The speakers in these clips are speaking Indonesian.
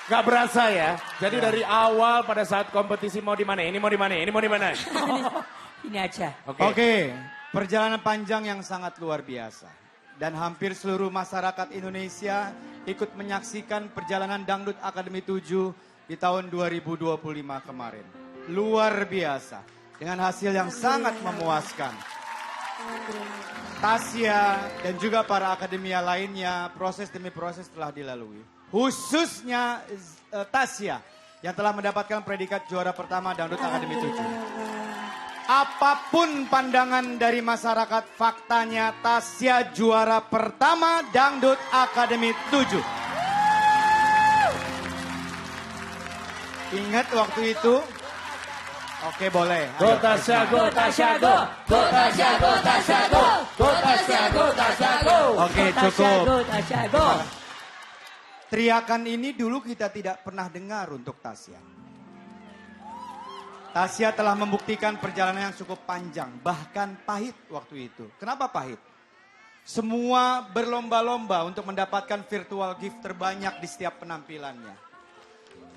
Gak berasa ya. Jadi dari awal pada saat kompetisi mau di mana? Ini mau di mana? Ini mau di mana? Ini aja. Oke, perjalanan panjang yang sangat luar biasa. Dan hampir seluruh masyarakat Indonesia ikut menyaksikan perjalanan Dangdut Akademi 7 di tahun 2025 kemarin. Luar biasa. Dengan hasil yang sangat memuaskan. Tasya dan juga para akademia lainnya proses demi proses telah dilalui. Khususnya Tasya yang telah mendapatkan predikat juara pertama Dangdut Akademi 7. Apapun pandangan dari masyarakat, faktanya Tasya juara pertama Dangdut Akademi 7. Ingat waktu itu? Oke boleh. Go Tasya, go Tasya, go. Go Tasya, go Tasya, go. Go Tasya, go Tasya, go. Oke cukup. Go, Tasya, go. Teriakan ini dulu kita tidak pernah dengar untuk Tasya. Tasya telah membuktikan perjalanan yang cukup panjang, bahkan pahit waktu itu. Kenapa pahit? Semua berlomba-lomba untuk mendapatkan virtual gift terbanyak di setiap penampilannya.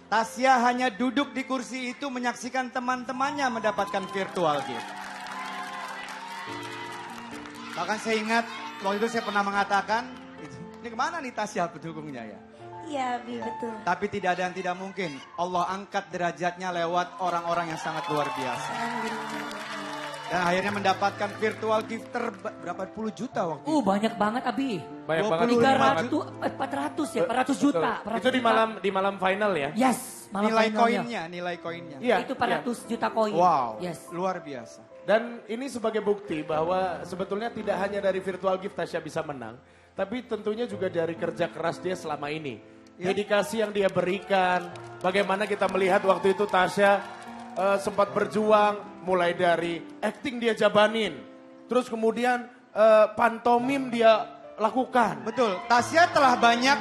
Tasya hanya duduk di kursi itu menyaksikan teman-temannya mendapatkan virtual gift. Bahkan saya ingat waktu itu saya pernah mengatakan, ini kemana nih Tasya pendukungnya ya? Iya, betul. Tapi tidak ada yang tidak mungkin. Allah angkat derajatnya lewat orang-orang yang sangat luar biasa. Dan akhirnya mendapatkan virtual gift berapa puluh juta waktu itu. Banyak banget Abi. Banyak banget. 400 ya, 400 juta. Itu di malam final ya? Yes, malam Nilai finalnya. koinnya. Iya. Itu 400 juta koin. Wow, Yes. luar biasa. Dan ini sebagai bukti bahwa sebetulnya tidak hanya dari virtual gift Tasya bisa menang. Tapi tentunya juga dari kerja keras dia selama ini. Dedikasi yang dia berikan. Bagaimana kita melihat waktu itu Tasya sempat berjuang. Mulai dari acting dia jabanin. Terus kemudian pantomim dia lakukan. Betul, Tasya telah banyak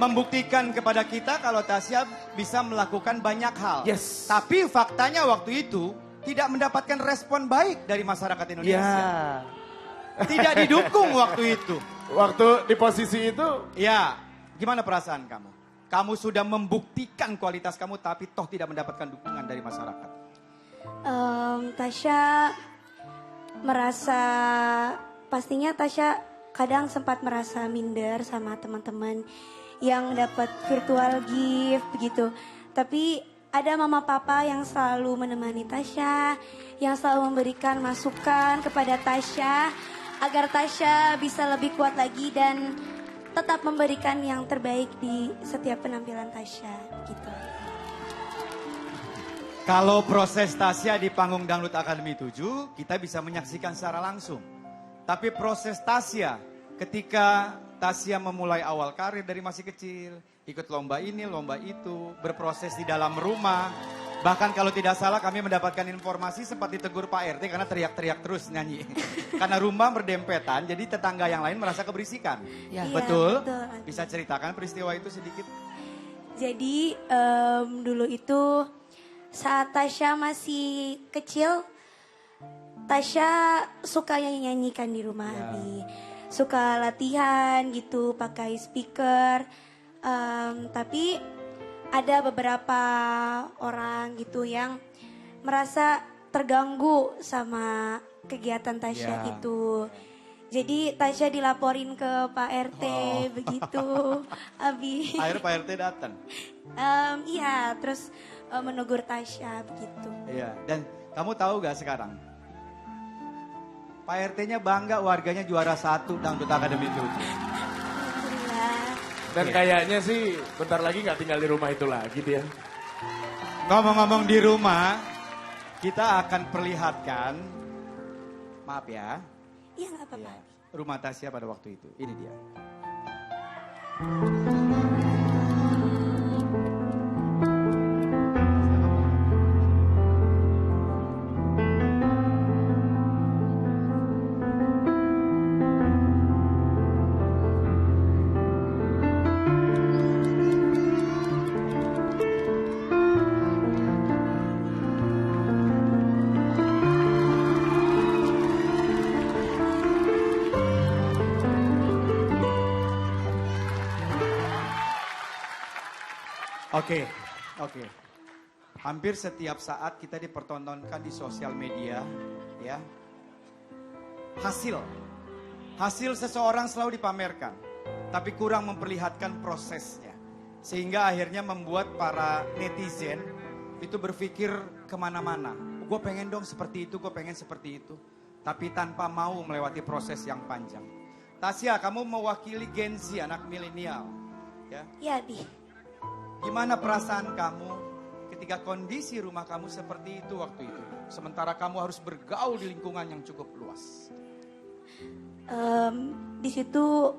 membuktikan kepada kita kalau Tasya bisa melakukan banyak hal. Yes. Tapi faktanya waktu itu tidak mendapatkan respon baik dari masyarakat Indonesia. Ya. Tidak didukung waktu itu. Waktu di posisi itu. Ya, gimana perasaan kamu? Kamu sudah membuktikan kualitas kamu tapi toh tidak mendapatkan dukungan dari masyarakat. Tasya merasa, pastinya Tasya kadang sempat merasa minder sama teman-teman yang dapat virtual gift begitu. Tapi ada mama papa yang selalu menemani Tasya, yang selalu memberikan masukan kepada Tasya agar Tasya bisa lebih kuat lagi dan tetap memberikan yang terbaik di setiap penampilan Tasya gitu. Kalau proses Tasya di panggung Dangdut Akademi 7, kita bisa menyaksikan secara langsung. Tapi proses Tasya ketika Tasya memulai awal karir dari masih kecil, ikut lomba ini, lomba itu, berproses di dalam rumah. Bahkan kalau tidak salah kami mendapatkan informasi sempat ditegur Pak RT karena teriak-teriak terus nyanyi. Karena rumah berdempetan, jadi tetangga yang lain merasa keberisikan. Ya. Iya, Betul? betul. Bisa ceritakan peristiwa itu sedikit? Jadi dulu itu saat Tasya masih kecil, Tasya suka nyanyikan di rumah Ya. Abi. Suka latihan gitu pakai speaker. Tapi ada beberapa orang gitu yang merasa terganggu sama kegiatan Tasya Ya. itu. Jadi Tasya dilaporin ke Pak RT begitu, Abi. Akhirnya Pak RT datang. Iya, terus menegur Tasya begitu. Iya, dan kamu tahu gak sekarang? Pak RT-nya bangga warganya juara 1 Dangdut Akademi 7. Alhamdulillah. Dan kayaknya sih bentar lagi gak tinggal di rumah itu lagi dia. Ngomong-ngomong di rumah, kita akan perlihatkan, maaf ya, Iya nggak apa-apa. rumah Tasya pada waktu itu. Ini dia. Oke, oke. Hampir setiap saat kita dipertontonkan di sosial media, ya. Hasil seseorang selalu dipamerkan, tapi kurang memperlihatkan prosesnya. Sehingga akhirnya membuat para netizen itu berpikir kemana-mana. Gue pengen dong seperti itu, gue pengen seperti itu. Tapi tanpa mau melewati proses yang panjang. Tasya, kamu mewakili Gen Z, anak milenial. Ya. Ya, Bi. Gimana perasaan kamu ketika kondisi rumah kamu seperti itu waktu itu? Sementara kamu harus bergaul di lingkungan yang cukup luas. Di situ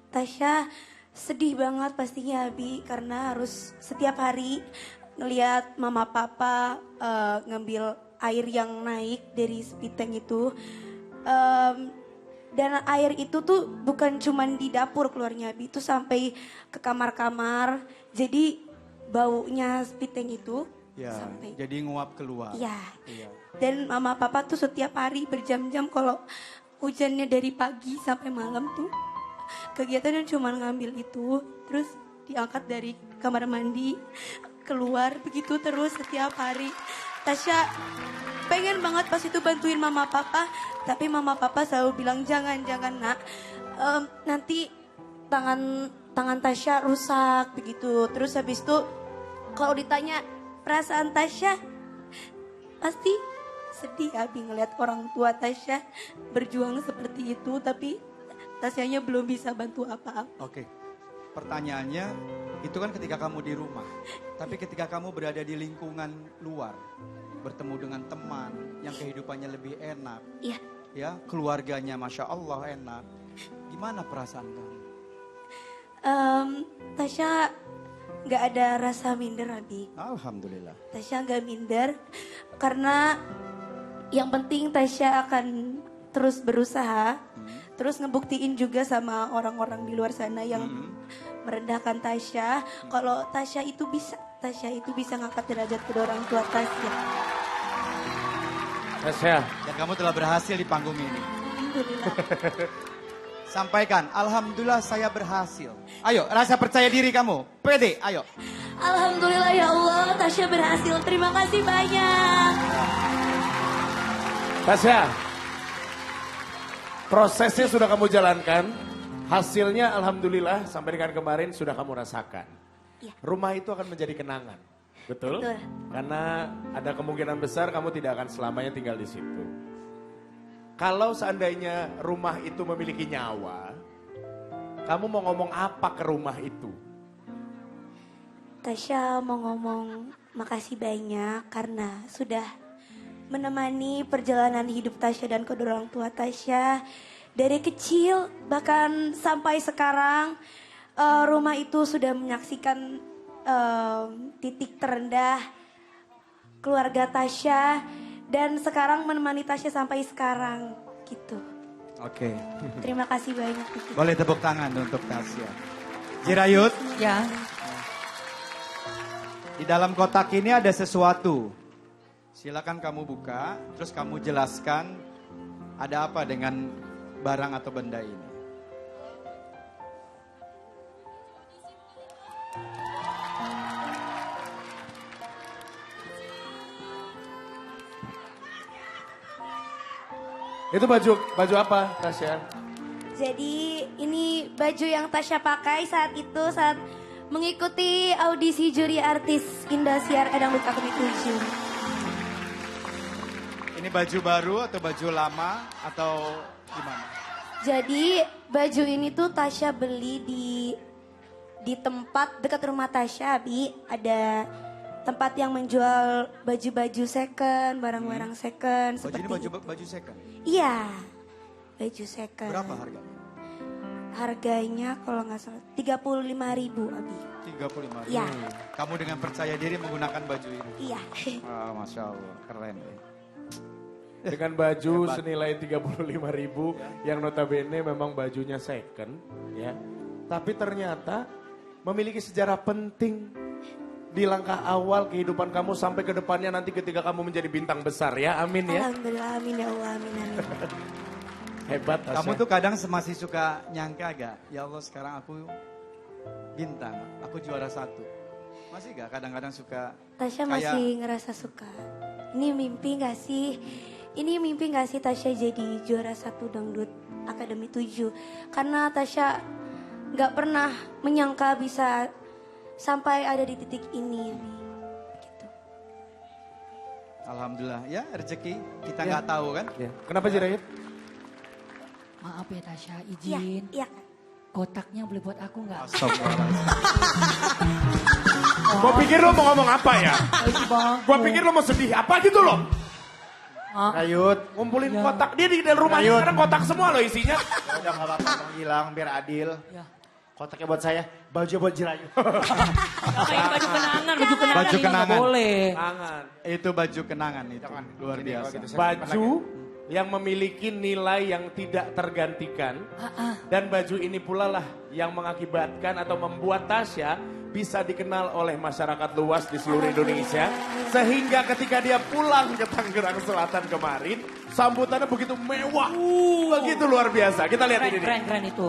Tasya sedih banget pastinya, Abi, karena harus setiap hari ngelihat mama papa ngambil air yang naik dari spiteng itu. Dan air itu tuh bukan cuman di dapur keluarnya, Abi, itu sampai ke kamar-kamar. Jadi baunya spiteng itu Ya, sampai. jadi nguap keluar. Iya. Iya. Dan mama papa tuh setiap hari berjam-jam kalau hujannya dari pagi sampai malam tuh kegiatannya cuma ngambil itu, terus diangkat dari kamar mandi keluar begitu terus setiap hari. Tasya pengen banget pas itu bantuin mama papa, tapi mama papa selalu bilang jangan nak, nanti tangan Tasya rusak begitu. Terus habis itu kalau ditanya perasaan Tasya pasti sedih, Abi, ngeliat orang tua Tasya berjuang seperti itu, tapi Tasyanya belum bisa bantu apa-apa. Oke, pertanyaannya itu kan ketika kamu di rumah. Tapi ketika kamu berada di lingkungan luar, bertemu dengan teman yang kehidupannya lebih enak. Iya. Ya, keluarganya Masya Allah enak. Gimana perasaan kamu? Tasya nggak ada rasa minder, Abi. Alhamdulillah. Tasya nggak minder karena yang penting Tasya akan terus berusaha, terus ngebuktiin juga sama orang-orang di luar sana yang merendahkan Tasya, kalau Tasya itu bisa ngangkat derajat kedua orang tua Tasya. Tasya, Dan kamu telah berhasil di panggung ini. Alhamdulillah. Sampaikan, Alhamdulillah saya berhasil. Ayo, rasa percaya diri kamu. Pede, ayo. Alhamdulillah ya Allah, Tasya berhasil. Terima kasih banyak. Tasya, prosesnya sudah kamu jalankan, hasilnya alhamdulillah sampai dengan kemarin sudah kamu rasakan. Iya. Rumah itu akan menjadi kenangan, betul? Betul. Karena ada kemungkinan besar kamu tidak akan selamanya tinggal di situ. Kalau seandainya rumah itu memiliki nyawa, kamu mau ngomong apa ke rumah itu? Tasya mau ngomong makasih banyak karena sudah menemani perjalanan hidup Tasya dan kedua orang tua Tasya dari kecil bahkan sampai sekarang. Rumah itu sudah menyaksikan titik terendah keluarga Tasya dan sekarang menemani Tasya sampai sekarang gitu. Oke. Terima kasih banyak. Boleh tepuk tangan untuk Tasya. Jirayut, Ya, di dalam kotak ini ada sesuatu. Silakan kamu buka, terus kamu jelaskan ada apa dengan barang atau benda ini. Itu baju apa, Tasya? Jadi ini baju yang Tasya pakai saat mengikuti audisi juri artis Indosiar Dangdut Akademi 7. Ini baju baru atau baju lama atau gimana? Jadi baju ini tuh Tasya beli di tempat dekat rumah Tasya, Abi. Ada tempat yang menjual baju-baju second, barang-barang second. Baju ini seperti baju second. Iya, baju second. Berapa harganya? Harganya kalau nggak salah 35.000, Abi. 35.000. Iya. Kamu dengan percaya diri menggunakan baju ini. Iya. Ah, Masya Allah, keren. Dengan baju senilai 35.000 yang notabene memang bajunya second, ya. Tapi ternyata memiliki sejarah penting di langkah awal kehidupan kamu sampai ke depannya nanti ketika kamu menjadi bintang besar, ya. Amin, ya. Alhamdulillah, amin ya Allah, amin amin. Hebat, Tasya. Kamu tuh kadang masih suka nyangka gak? Ya Allah, sekarang aku bintang, aku juara 1. Masih gak kadang-kadang suka Tasya kayak- masih ngerasa suka. Ini mimpi gak sih? Ini mimpi gak sih Tasya jadi juara 1 Dangdut Akademi 7? Karena Tasya gak pernah menyangka bisa sampai ada di titik ini. Gitu. Alhamdulillah ya rezeki kita Ya. nggak tahu kan. Ya. Kenapa Jirayut? Maaf ya Tasya, Iya, izin. iya. Kotaknya boleh buat aku nggak? Gua pikir lo mau ngomong apa ya? Baik bang. Gua pikir lo mau sedih apa gitu loh. Ah, Rayut, Ngumpulin Ya. kotak. Dia di dalam rumahnya Rayut. sekarang kotak semua loh isinya. ya udah nggak apa-apa, Bang Gilang, biar adil. ya. Kotaknya buat saya, baju buat Jirayu. Pakai baju kenangan, baju kenangan. Baju ini nggak kenangan. boleh. Tangan. Itu baju kenangan itu Jangan. luar Ini biasa. kalau gitu. Baju yang memiliki nilai yang tidak tergantikan. Dan baju ini pula lah yang mengakibatkan atau membuat Tasya bisa dikenal oleh masyarakat luas di seluruh Indonesia. Sehingga ketika dia pulang ke Tangerang Selatan kemarin, sambutannya begitu mewah. Begitu luar biasa. Kita lihat Keren, ini nih. keren, keren itu.